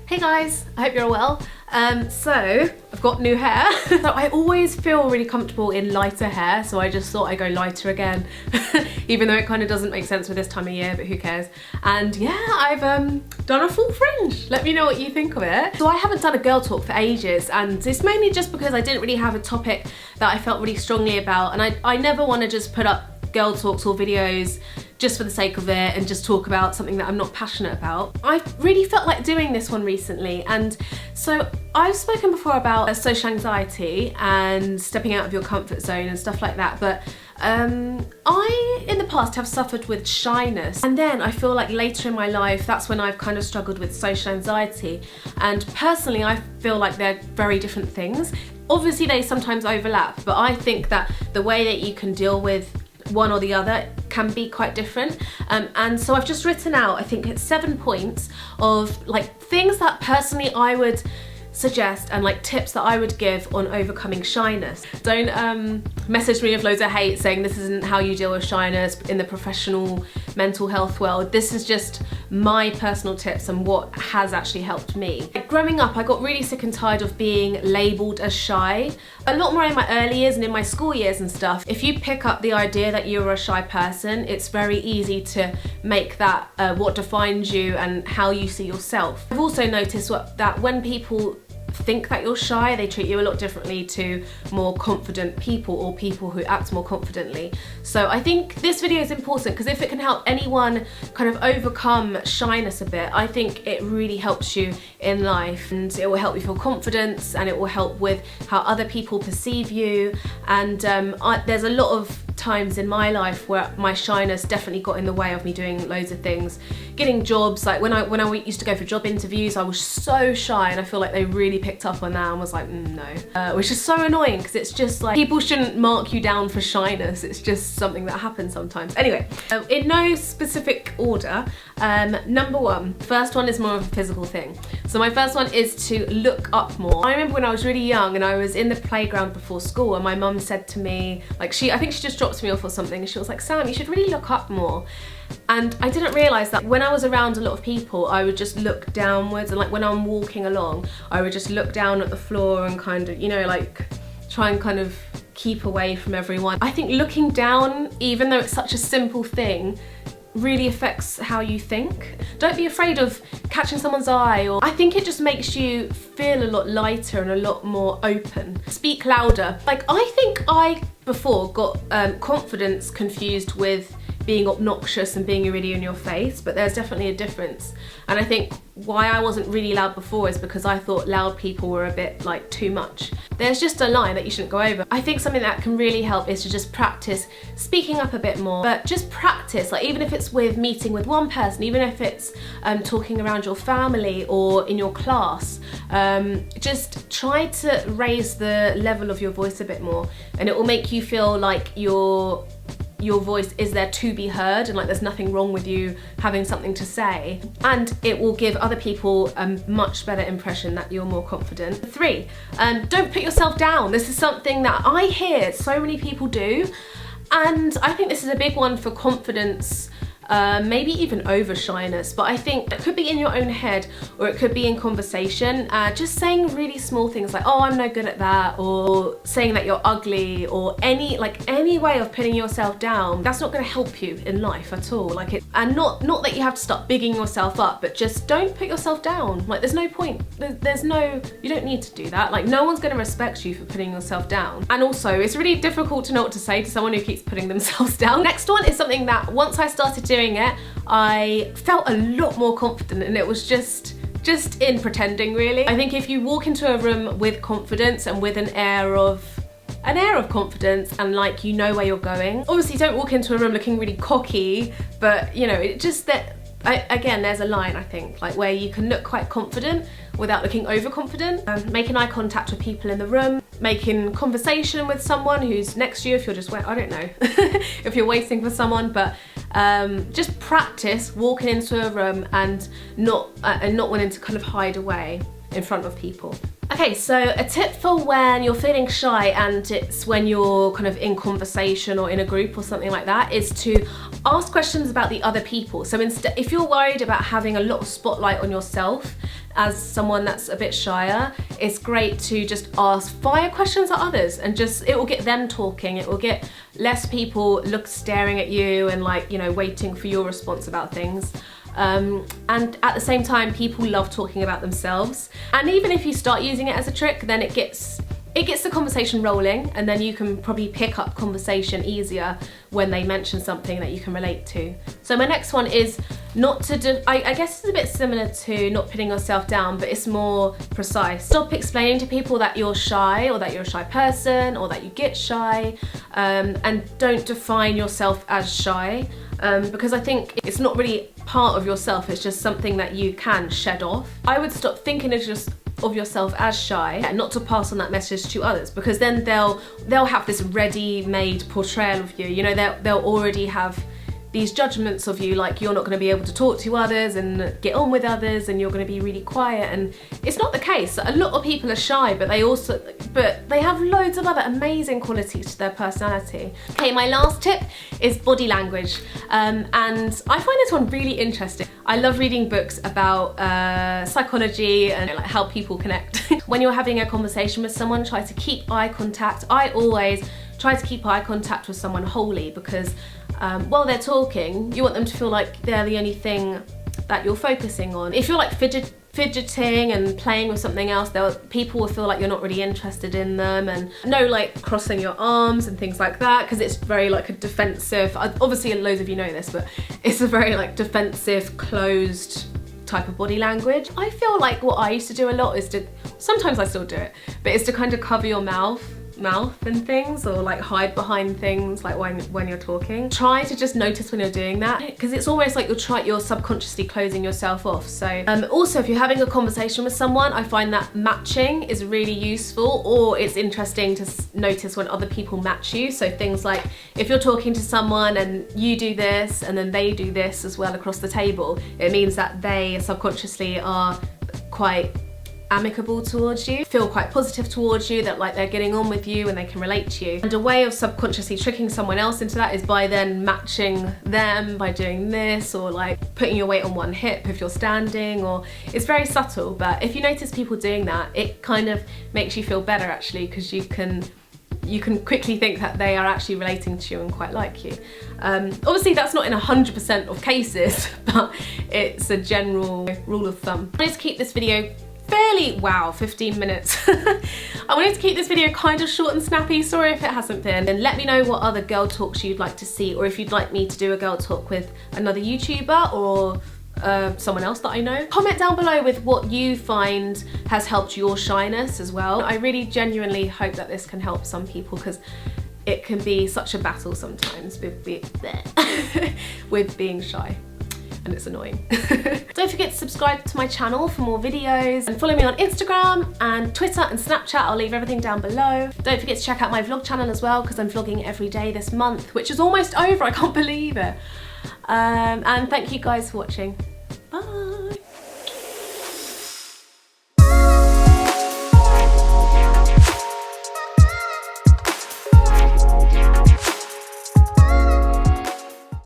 Hey guys, I hope you're well. So I've got new hair. So I always feel really comfortable in lighter hair, so I just thought I'd go lighter again. Even though it kind of doesn't make sense with this time of year, but who cares? And yeah, I've done a full fringe. Let me know what you think of it. So I haven't done a girl talk for ages, and it's mainly just because I didn't really have a topic that I felt really strongly about, and I never want to just put up girl talks or videos just for the sake of it and just talk about something that I'm not passionate about. I really felt like doing this one recently, and so I've spoken before about social anxiety and stepping out of your comfort zone and stuff like that, but I in the past have suffered with shyness, and then I feel like later in my life that's when I've kind of struggled with social anxiety, and personally I feel like they're very different things. Obviously they sometimes overlap, but I think that the way that you can deal with one or the other can be quite different, and so I've just written out, I think it's 7 points of like things that personally I would suggest and like tips that I would give on overcoming shyness. Don't message me with loads of hate saying this isn't how you deal with shyness in the professional mental health world. This is just my personal tips and what has actually helped me. Growing up, I got really sick and tired of being labelled as shy. A lot more in my early years and in my school years and stuff. If you pick up the idea that you're a shy person, it's very easy to make that what defines you and how you see yourself. I've also noticed that when people think that you're shy, they treat you a lot differently to more confident people or people who act more confidently. So I think this video is important because if it can help anyone kind of overcome shyness a bit, I think it really helps you in life, and it will help you feel confidence, and it will help with how other people perceive you. And there's a lot of times in my life where my shyness definitely got in the way of me doing loads of things, getting jobs. Like when I used to go for job interviews, I was so shy, and I feel like they really picked up on that and was like, no, which is so annoying because it's just like people shouldn't mark you down for shyness. It's just something that happens sometimes. Anyway, in no specific order, number one, first one is more of a physical thing. So my first one is to look up more. I remember when I was really young and I was in the playground before school, and my mum said to me, like I think she just dropped me off or something, and she was like, Sam, you should really look up more. And I didn't realise that when I was around a lot of people, I would just look downwards, and like when I'm walking along, I would just look down at the floor and kind of, you know, like try and kind of keep away from everyone. I think looking down, even though it's such a simple thing, really affects how you think. Don't be afraid of catching someone's eye, or I think it just makes you feel a lot lighter and a lot more open. Speak louder. Like I think I before got confidence confused with being obnoxious and being really in your face, but there's definitely a difference. And I think why I wasn't really loud before is because I thought loud people were a bit like too much. There's just a line that you shouldn't go over. I think something that can really help is to just practice speaking up a bit more, but just practice, like even if it's with meeting with one person, even if it's talking around your family or in your class, just try to raise the level of your voice a bit more, and it will make you feel like your voice is there to be heard, and like there's nothing wrong with you having something to say, and it will give other people a much better impression that you're more confident. 3, don't put yourself down. This is something that I hear so many people do, and I think this is a big one for confidence. Maybe even over shyness, but I think it could be in your own head or it could be in conversation. Just saying really small things like, oh, I'm no good at that, or saying that you're ugly, or any way of putting yourself down. That's not going to help you in life at all. And not that you have to start bigging yourself up, but just don't put yourself down. Like there's no point. You don't need to do that. Like no one's going to respect you for putting yourself down. And also it's really difficult to know what to say to someone who keeps putting themselves down. Next one is something that once I started doing it, I felt a lot more confident, and it was just in pretending really. I think if you walk into a room with confidence and with an air of confidence and like you know where you're going, obviously don't walk into a room looking really cocky, but you know, it just that again, there's a line I think, like where you can look quite confident without looking overconfident. Making eye contact with people in the room, making conversation with someone who's next to you if you're just I don't know if you're waiting for someone, but just practice walking into a room and not wanting to kind of hide away in front of people. Okay, so a tip for when you're feeling shy and it's when you're kind of in conversation or in a group or something like that is to ask questions about the other people. So instead, if you're worried about having a lot of spotlight on yourself as someone that's a bit shyer, it's great to just ask fire questions at others and just, it will get them talking, it will get less people staring at you and like, you know, waiting for your response about things. And at the same time, people love talking about themselves. And even if you start using it as a trick, then it gets the conversation rolling, and then you can probably pick up conversation easier when they mention something that you can relate to. So my next one is not to I guess it's a bit similar to not putting yourself down, but it's more precise. Stop explaining to people that you're shy or that you're a shy person or that you get shy, and don't define yourself as shy, because I think it's not really part of yourself, it's just something that you can shed off. I would stop thinking of yourself as shy and not to pass on that message to others, because then they'll have this ready-made portrayal of you. You know, they'll already have these judgments of you, like you're not going to be able to talk to others and get on with others, and you're going to be really quiet, and it's not the case. A lot of people are shy, but they have loads of other amazing qualities to their personality. Okay, my last tip is body language, and I find this one really interesting. I love reading books about psychology and like how people connect. When you're having a conversation with someone, try to keep eye contact. I always try to keep eye contact with someone wholly, because while they're talking, you want them to feel like they're the only thing that you're focusing on. If you're like fidgeting and playing with something else, people will feel like you're not really interested in them, and no like crossing your arms and things like that, because it's very like a defensive, obviously loads of you know this, but it's a very like defensive, closed type of body language. I feel like what I used to do a lot is sometimes I still do it, but it's to kind of cover your mouth and things, or like hide behind things like when you're talking. Try to just notice when you're doing that, because it's almost like you're subconsciously closing yourself off. So also, if you're having a conversation with someone, I find that matching is really useful, or it's interesting to notice when other people match you. So things like if you're talking to someone and you do this and then they do this as well across the table, it means that they subconsciously are quite amicable towards you, feel quite positive towards you, that like they're getting on with you and they can relate to you. And a way of subconsciously tricking someone else into that is by then matching them by doing this, or like putting your weight on one hip if you're standing, or it's very subtle, but if you notice people doing that, it kind of makes you feel better actually, because you can quickly think that they are actually relating to you and quite like you. Obviously that's not in 100% of cases, but it's a general rule of thumb. I wanted to keep this video 15 minutes. I wanted to keep this video kind of short and snappy, sorry if it hasn't been. And let me know what other girl talks you'd like to see, or if you'd like me to do a girl talk with another YouTuber or someone else that I know. Comment down below with what you find has helped your shyness as well. I really genuinely hope that this can help some people, because it can be such a battle sometimes with being shy, and it's annoying. Don't forget to subscribe to my channel for more videos, and follow me on Instagram and Twitter and Snapchat. I'll leave everything down below. Don't forget to check out my vlog channel as well, because I'm vlogging every day this month, which is almost over, I can't believe it. And thank you guys for watching. Bye.